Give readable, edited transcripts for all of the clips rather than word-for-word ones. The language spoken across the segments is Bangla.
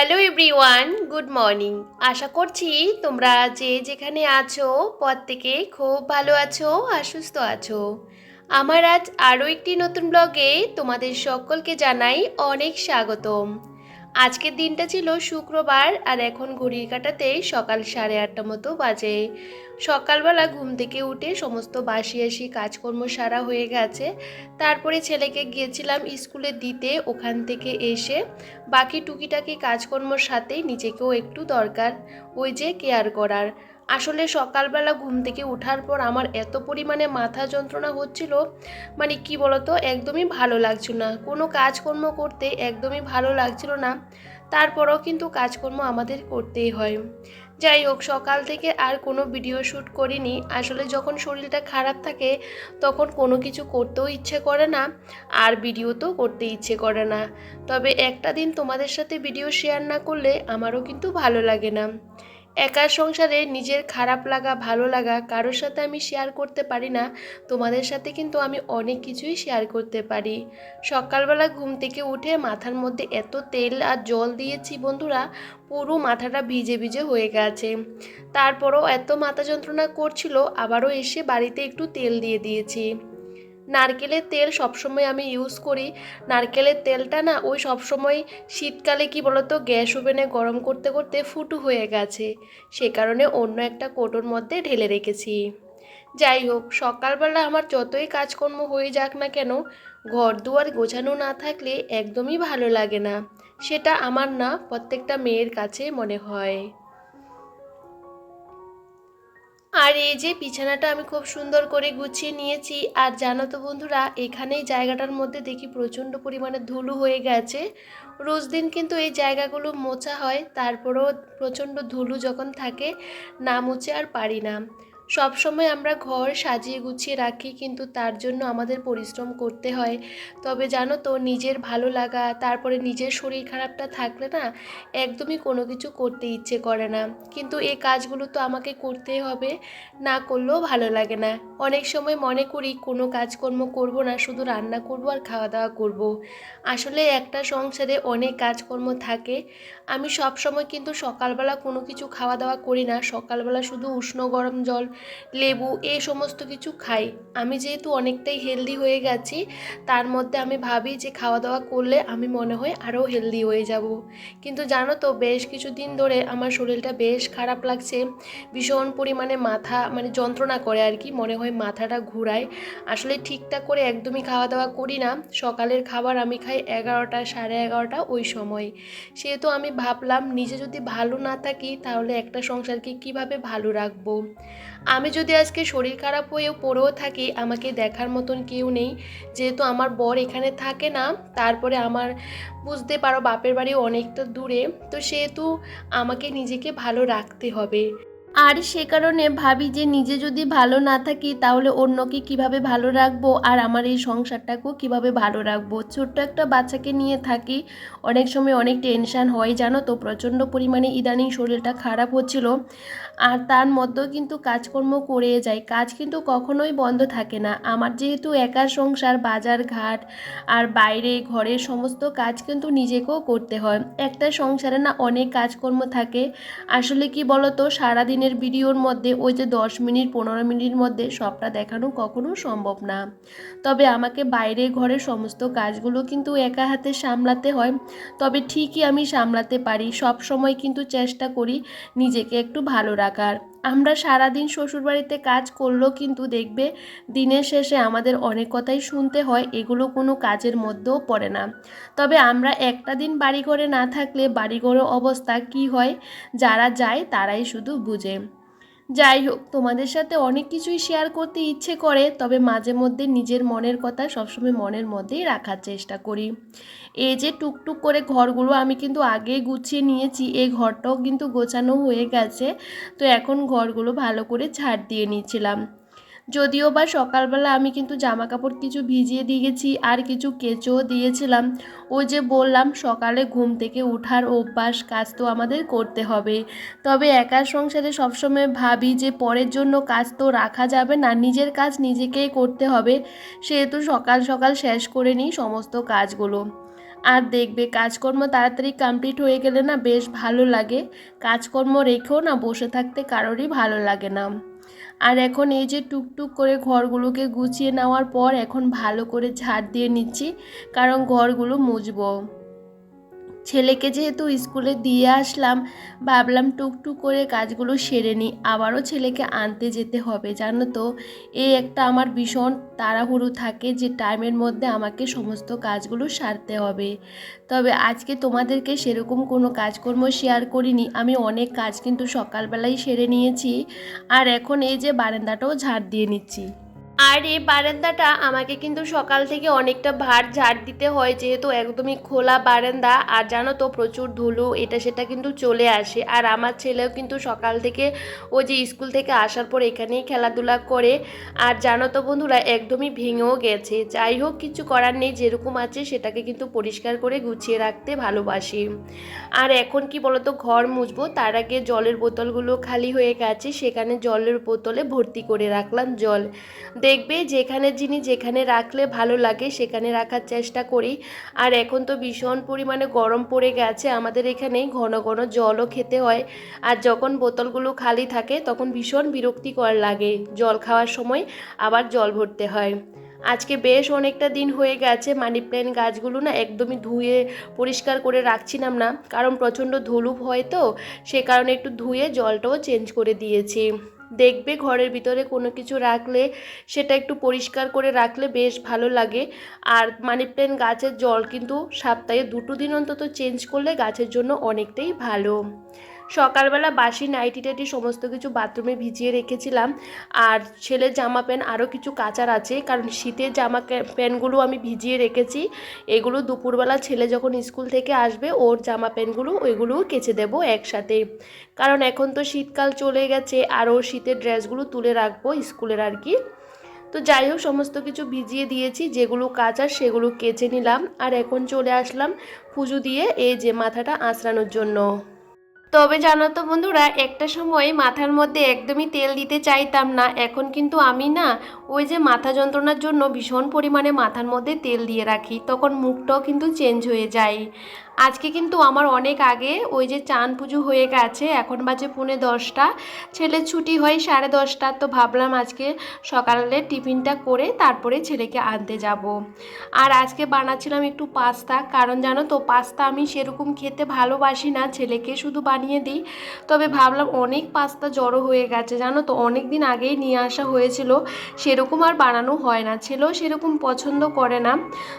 Hello everyone, good morning. আশা করছি তোমরা যে যেখানে আছো প্রত্যেকে খুব ভালো আছো আর সুস্থ আছো। আমার আজ আরও একটি নতুন ব্লগে তোমাদের সকলকে জানাই অনেক স্বাগতম। আজকের দিনটা ছিল শুক্রবার আর এখন ঘড়ির কাঁটাতে সকাল 8:30 মতো বাজে। সকালবেলা ঘুম থেকে উঠে সমস্ত বাসি কাজকর্ম সারা হয়ে গেছে। তারপরে ছেলেকে গিয়েছিলাম স্কুলে দিতে, ওখান থেকে এসে বাকি টুকিটাকি কাজকর্মর সাথে নিজেকেও একটু দরকার ওই যে কেয়ার করার। আসলে সকালবেলা ঘুম থেকে ওঠার পর আমার এত পরিমাণে মাথা যন্ত্রণা হচ্ছিল, মানে কি বলতো, একদমই ভালো লাগছিল না, কোনো কাজকর্ম করতে একদমই ভালো লাগছিল না। তারপরেও কিন্তু কাজকর্ম আমাদের করতেই হয়। যাই হোক, সকাল থেকে আর কোনো ভিডিও শ্যুট করিনি। আসলে যখন শরীরটা খারাপ থাকে তখন কোনো কিছু করতেও ইচ্ছে করে না, আর ভিডিও তো করতে ইচ্ছে করে না। তবে একটা দিন তোমাদের সাথে ভিডিও শেয়ার না করলে আমারও কিন্তু ভালো লাগে না। একার সংসারে নিজের খারাপ লাগা ভালো লাগা কারোর সাথে আমি শেয়ার করতে পারি না। তোমাদের সাথে কিন্তু আমি অনেক কিছুই শেয়ার করতে পারি। সকালবেলা ঘুম থেকে উঠে মাথার মধ্যে এত তেল আর জল দিয়েছি বন্ধুরা, পুরো মাথাটা ভিজে ভিজে হয়ে গেছে। তারপরও এত মাথা যন্ত্রণা করছিল, আবারও এসে বাড়িতে একটু তেল দিয়ে দিয়েছি। নারকেলের তেল সবসময় আমি ইউজ করি। নারকেলের তেলটা না ওই সবসময় শীতকালে কি বলতো, গ্যাস ওভেনে গরম করতে করতে ফুটো হয়ে গেছে, সে কারণে অন্য একটা কৌটোর মধ্যে ঢেলে রেখেছি। যাই হোক, সকালবেলা আমার যতই কাজকর্ম হয়ে যাক না কেন, ঘর দুয়ার গোছানো না থাকলে একদমই ভালো লাগে না। সেটা আমার না, প্রত্যেকটা মেয়ের কাছে মনে হয়। আর এই যে বিছানাটা আমি খুব সুন্দর করে গুছিয়ে নিয়েছি। আর জানো তো বন্ধুরা, এখানেই জায়গাটার মধ্যে দেখি প্রচণ্ড পরিমাণে ধুলো হয়ে গেছে। রোজ দিন কিন্তু এই জায়গাগুলো মোছা হয়, তারপরেও প্রচণ্ড ধুলো যখন থাকে না মুছে আর পারি না। সব সময় আমরা ঘর সাজিয়ে গুছিয়ে রাখি, কিন্তু তার জন্য আমাদের পরিশ্রম করতে হয়। তবে জানো তো, নিজের ভালো লাগা তারপরে নিজের শরীর খারাপটা থাকলে না একদমই কোনো কিছু করতে ইচ্ছে করে না। কিন্তু এই কাজগুলো তো আমাকে করতেই হবে, না করলেও ভালো লাগে না। অনেক সময় মনে করি কোনো কাজকর্ম করব না, শুধু রান্না করব আর খাওয়া দাওয়া করব। আসলে একটা সংসারে অনেক কাজকর্ম থাকে। আমি সব সময় কিন্তু সকালবেলা কোনো কিছু খাওয়া দাওয়া করি না। সকালবেলা শুধু উষ্ণ গরম জল, লেবু এই সমস্ত কিছু খাই। আমি যেহেতু অনেকটাই হেলদি হয়ে গেছি, তার মধ্যে আমি ভাবি যে খাওয়া দাওয়া করলে আমি মনে হয় আরও হেলদি হয়ে যাব। কিন্তু জানো তো, বেশ কিছুদিন ধরে আমার শরীরটা বেশ খারাপ লাগছে। ভীষণ পরিমাণে মাথা মানে যন্ত্রণা করে আর কি, মনে হয় মাথাটা ঘুরায়। আসলে ঠিকঠাক করে একদমই খাওয়া দাওয়া করি না। সকালের খাবার আমি খাই 11টা 11:30 ওই সময়। সেহেতু আমি ভাবলাম, নিজে যদি ভালো না থাকি তাহলে একটা সংসারকে কিভাবে ভালো রাখবো। আমি যদি আজকে শরীর খারাপ হয়েও পড়েও থাকি, আমাকে দেখার মতন কেউ নেই। যেহেতু আমার বর এখানে থাকে না, তারপরে আমার বুঝতে পারো বাপের বাড়ি অনেকটা দূরে, তো সেহেতু আমাকে নিজেকে ভালো রাখতে হবে। আর সে কারণে ভাবি যে নিজে যদি ভালো না থাকি তাহলে অন্যকে কিভাবে ভালো রাখবো, আর আমার এই সংসারটাকেও কিভাবে ভালো রাখবো। ছোট্ট একটা বাচ্চাকে নিয়ে থাকি, অনেক সময় অনেক টেনশান হয় জানো তো। প্রচণ্ড পরিমাণে ইদানিং শরীরটা খারাপ হচ্ছিল, আর তার মধ্যেও কিন্তু কাজকর্ম করে যাই। কাজ কিন্তু কখনোই বন্ধ থাকে না। আমার যেহেতু একার সংসার, বাজার ঘাট আর বাইরে ঘরের সমস্ত কাজ কিন্তু নিজেকেও করতে হয়। একটা সংসারে না অনেক কাজকর্ম থাকে। আসলে কি বলতো, সারাদিনের ভিডিওর মধ্যে ওই যে 10 মিনিট 15 মিনিটের মধ্যে সবটা দেখানো কখনো সম্ভব না। তবে আমাকে বাইরে ঘরের সমস্ত কাজগুলো কিন্তু একা হাতে সামলাতে হয়। তবে ঠিকই আমি সামলাতে পারি। সব সময় কিন্তু চেষ্টা করি নিজেকে একটু ভালো রাখার। আমরা সারাদিন শ্বশুরবাড়িতে কাজ করলেও কিন্তু দেখবে দিনের শেষে আমাদের অনেক কথাই শুনতে হয়, এগুলো কোনো কাজের মধ্যেও পড়ে না। তবে আমরা একটা দিন বাড়িঘরে না থাকলে বাড়িঘরের অবস্থা কি হয়, যারা যায় তারাই শুধু বুঝে। যাই হোক, তোমাদের সাথে অনেক কিছুই শেয়ার করতে ইচ্ছে করে, তবে মাঝে মধ্যে নিজের মনের কথা সবসময় মনের মধ্যেই রাখার চেষ্টা করি। এই যে টুকটুক করে ঘরগুলো আমি কিন্তু আগেই গুছিয়ে নিয়েছি, এই ঘরটাও কিন্তু গোছানো হয়ে গেছে। তো এখন ঘরগুলো ভালো করে ঝাড় দিয়ে নিচ্ছিলাম। যদিও বা সকালবেলা আমি কিন্তু জামা কাপড় কিছু ভিজিয়ে দিয়ে গেছি, আর কিছু কেচেও দিয়েছিলাম। ওই যে বললাম, সকালে ঘুম থেকে ওঠার অভ্যাস, কাজ তো আমাদের করতে হবে। তবে একার সংসারে সবসময় ভাবি যে পরের জন্য কাজ তো রাখা যাবে না, নিজের কাজ নিজেকেই করতে হবে। সেহেতু সকাল সকাল শেষ করে নিই সমস্ত কাজগুলো। আর দেখবে কাজকর্ম তাড়াতাড়ি কমপ্লিট হয়ে গেলে না বেশ ভালো লাগে। কাজকর্ম রেখেও না বসে থাকতে কারোরই ভালো লাগে না। আর এখন এই যে টুকটুক করে ঘরগুলোকে গুছিয়ে নেওয়ার পর এখন ভালো করে ঝাড় দিয়ে নিচ্ছি, কারণ ঘরগুলো মুছবো। ছেলেকে যেহেতু স্কুলে দিয়ে আসলাম, ভাবলাম টুকটুক করে কাজগুলো সেরে নিই, আবারও ছেলেকে আনতে যেতে হবে। জানো তো, এই একটা আমার ভীষণ তাড়াহুড়ো থাকে যে টাইমের মধ্যে আমাকে সমস্ত কাজগুলো সারতে হবে। তবে আজকে তোমাদেরকে সেরকম কোনো কাজকর্ম শেয়ার করিনি, আমি অনেক কাজ কিন্তু সকালবেলাই সেরে নিয়েছি। আর এখন এই যে বারান্দাটাও ঝাড় দিয়ে নিচ্ছি। আর এই বারান্দাটা আমাকে কিন্তু সকাল থেকে অনেকটা ভার ঝাড় দিতে হয়, যেহেতু একদমই খোলা বারান্দা। আর জানো তো প্রচুর ধুলো এটা সেটা কিন্তু চলে আসে। আর আমার ছেলেও কিন্তু সকাল থেকে ও যে স্কুল থেকে আসার পর এখানেই খেলাধুলা করে। আর জানো তো বন্ধুরা, একদমই ভেঙেও গেছে। যাই হোক, কিছু করার নেই, যেরকম আছে সেটাকে কিন্তু পরিষ্কার করে গুছিয়ে রাখতে ভালোবাসি। আর এখন কি বলতো, ঘর মুছবো তার আগে জলের বোতলগুলো খালি হয়ে গেছে, সেখানে জলের বোতলে ভর্তি করে রাখলাম জল। দেখবে যেখানে জিনিস যেখানে রাখলে ভালো লাগে সেখানে রাখার চেষ্টা করি। আর এখন তো ভীষণ পরিমাণে গরম পড়ে গেছে, আমাদের এখানে ঘন ঘন জলও খেতে হয়। আর যখন বোতলগুলো খালি থাকে তখন ভীষণ বিরক্তিকর লাগে, জল খাওয়ার সময় আবার জল ভরতে হয়। আজকে বেশ অনেকটা দিন হয়ে গেছে মানি প্ল্যান্ট গাছগুলো না একদমই ধুয়ে পরিষ্কার করে রাখছিলাম না, কারণ প্রচণ্ড ধুলো হয় তো, সে কারণে একটু ধুয়ে জলটাও চেঞ্জ করে দিয়েছি। দেখবে ঘরের ভিতরে কোনো কিছু রাখলে সেটা একটু পরিষ্কার করে রাখলে বেশ ভালো লাগে। আর মানি প্ল্যান্ট গাছের জল কিন্তু সপ্তাহে 2 দিন অন্তত চেঞ্জ করলে গাছের জন্য অনেকটাই ভালো। সকালবেলা বাসি নাইটি টাইটি সমস্ত কিছু বাথরুমে ভিজিয়ে রেখেছিলাম। আর ছেলের জামা প্যান্ট আরও কিছু কাচার আছে, কারণ শীতের জামা প্যান্টগুলো আমি ভিজিয়ে রেখেছি। এগুলো দুপুরবেলা ছেলে যখন স্কুল থেকে আসবে ওর জামা প্যান্টগুলো ওইগুলোও কেচে দেবো একসাথে, কারণ এখন তো শীতকাল চলে গেছে আর ওর শীতের ড্রেসগুলো তুলে রাখবো স্কুলের আর কি। তো যাই হোক, সমস্ত কিছু ভিজিয়ে দিয়েছি, যেগুলো কাচার সেগুলো কেচে নিলাম। আর এখন চলে আসলাম পুজো দিয়ে এই যে মাথাটা আঁচড়ানোর জন্য। তবে জানো তো বন্ধুরা, একটা সময় মাথার মধ্যে একদমই তেল দিতে চাইতাম না, এখন কিন্তু আমি না ওই যে মাথা যন্ত্রণার জন্য ভীষণ পরিমাণে মাথার মধ্যে তেল দিয়ে রাখি, তখন মুখটাও কিন্তু চেঞ্জ হয়ে যায়। আজকে কিন্তু আমার অনেক আগে ওই যে চান পুজো হয়ে গেছে, এখন বাজে 10:45, ছেলের ছুটি হয় 10:30। তো ভাবলাম আজকে সকালে টিফিনটা করে তারপরে ছেলেকে আনতে যাব। আর আজকে বানাচ্ছিলাম একটু পাস্তা, কারণ জানো তো পাস্তা আমি সেরকম খেতে ভালোবাসি না, ছেলেকে শুধু বানিয়ে দিই। তবে ভাবলাম অনেক পাস্তা জড়ো হয়ে গেছে, জানো তো অনেক দিন আগেই নিয়ে আসা হয়েছিল, সেরকম আর বানানো হয় না, ছেলেও সেরকম পছন্দ করে না।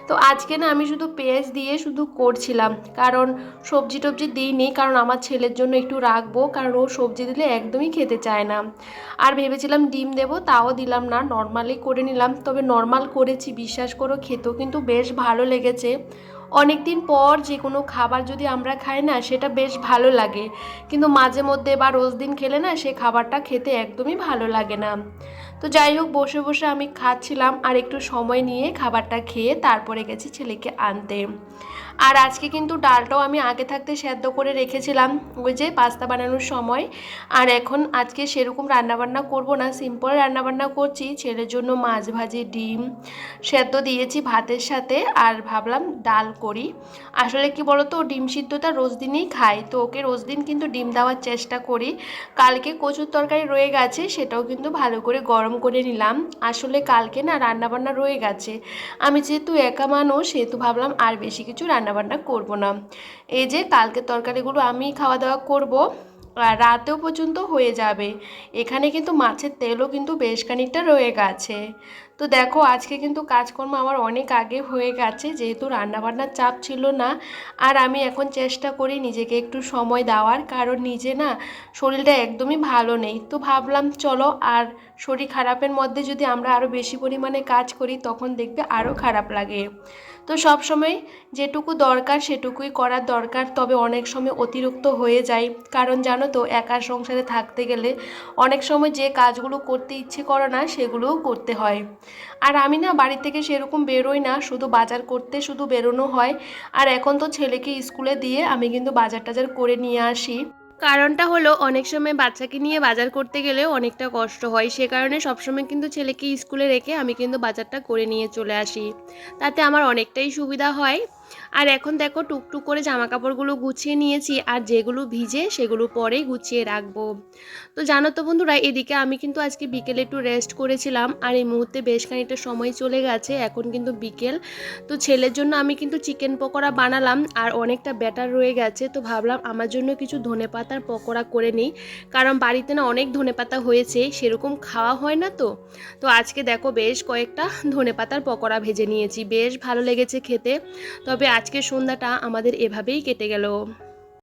তো আজকে না আমি শুধু পেঁয়াজ দিয়ে শুধু করছিলাম, কারণ সবজি টবজি দিইনি, কারণ আমার ছেলের জন্য একটু রাখবো, কারণ ও সবজি দিলে একদমই খেতে চায় না। আর ভেবেছিলাম ডিম দেবো, তাও দিলাম না, নর্মালি করে নিলাম। তবে নর্মাল করেছি, বিশ্বাস করো খেতেও কিন্তু বেশ ভালো লেগেছে। অনেক দিন পর যে কোনো খাবার যদি আমরা খাই না সেটা বেশ ভালো লাগে, কিন্তু মাঝে মধ্যে বা রোজ দিন খেলে না সে খাবারটা খেতে একদমই ভালো লাগে না। তো যাই হোক, বসে বসে আমি খাচ্ছিলাম আর একটু সময় নিয়ে খাবারটা খেয়ে তারপরে গেছি ছেলেকে আনতে। আর আজকে কিন্তু ডালটাও আমি আগে থাকতে সেদ্ধ করে রেখেছিলাম ওই যে পাস্তা বানানোর সময়। আর এখন আজকে সেরকম রান্নাবান্না করব না, সিম্পল রান্নাবান্না করছি, ছেলের জন্য মাছ ভাজি ডিম সেদ্ধ দিয়েছি ভাতের সাথে, আর ভাবলাম ডাল করি। আসলে কি বলতো, ডিম সিদ্ধটা রোজ দিনই খাই, তো ওকে রোজ দিন কিন্তু ডিম দেওয়ার চেষ্টা করি। কালকে কচুর তরকারি রয়ে গেছে, সেটাও কিন্তু ভালো করে গরম করে নিলাম। আসলে কালকে না রান্নাবান্না রয়ে গেছে, আমি যেহেতু একা মানুষ সেহেতু ভাবলাম আর বেশি কিছু রান্নাবান্না করব না। এই যে কালকে তরকারিগুলো আমি খাওয়া দাওয়া করব, আর রাতেও পর্যন্ত হয়ে যাবে। এখানে কিন্তু মাছের তেলও কিন্তু বেশ খানিকটা রয়ে গেছে। তো দেখো আজকে কিন্তু কাজকর্ম আমার অনেক আগে হয়ে গেছে, যেহেতু রান্নাবান্নার চাপ ছিল না। আর আমি এখন চেষ্টা করি নিজেকে একটু সময় দেওয়ার, কারণ নিজে না শরীরটা একদমই ভালো নেই। তো ভাবলাম চলো, আর শরীর খারাপের মধ্যে যদি আমরা আরও বেশি পরিমাণে কাজ করি তখন দেখবে আরও খারাপ লাগে। তো সব সময় যেটুকু দরকার সেটুকুই করার দরকার, তবে অনেক সময় অতিরিক্ত হয়ে যায়, কারণ জানো তো একার সংসারে থাকতে গেলে অনেক সময় যে কাজগুলো করতে ইচ্ছে করে না সেগুলোও করতে হয়। আর আমি না বাড়ি থেকে সেরকম বেরোই না, শুধু বাজার করতে শুধু বেরোনো হয়। আর এখন তো ছেলেকে স্কুলে দিয়ে আমি কিন্তু বাজার টাজার করে নিয়ে আসি। কারণটা হলো অনেক সময় বাচ্চাকে নিয়ে বাজার করতে গেলেও অনেকটা কষ্ট হয়, সে কারণে সবসময় কিন্তু ছেলেকে স্কুলে রেখে আমি কিন্তু বাজারটা করে নিয়ে চলে আসি, তাতে আমার অনেকটাই সুবিধা হয়। আর এখন দেখো টুকটুক করে জামা কাপড়গুলো গুছিয়ে নিয়েছি, আর যেগুলো ভিজে সেগুলো পরেই গুছিয়ে রাখবো। তো জানো তো বন্ধুরা, এদিকে আমি কিন্তু আজকে বিকেলে একটু রেস্ট করেছিলাম, আর এই মুহূর্তে বেশ খানিকটা সময় চলে গেছে, এখন কিন্তু বিকেল। তো ছেলের জন্য আমি কিন্তু চিকেন পকোড়া বানালাম, আর অনেকটা ব্যাটার রয়ে গেছে, তো ভাবলাম আমার জন্য কিছু ধনেপাতার পকোড়া করে নিই, কারণ বাড়িতে না অনেক ধনেপাতা হয়েছে, সেরকম খাওয়া হয় না। তো তো আজকে দেখো বেশ কয়েকটা ধনেপাতার পকোড়া ভেজে নিয়েছি, বেশ ভালো লেগেছে খেতে। তবে আজকের সন্ধ্যাটা আমাদের এভাবেই কেটে গেল।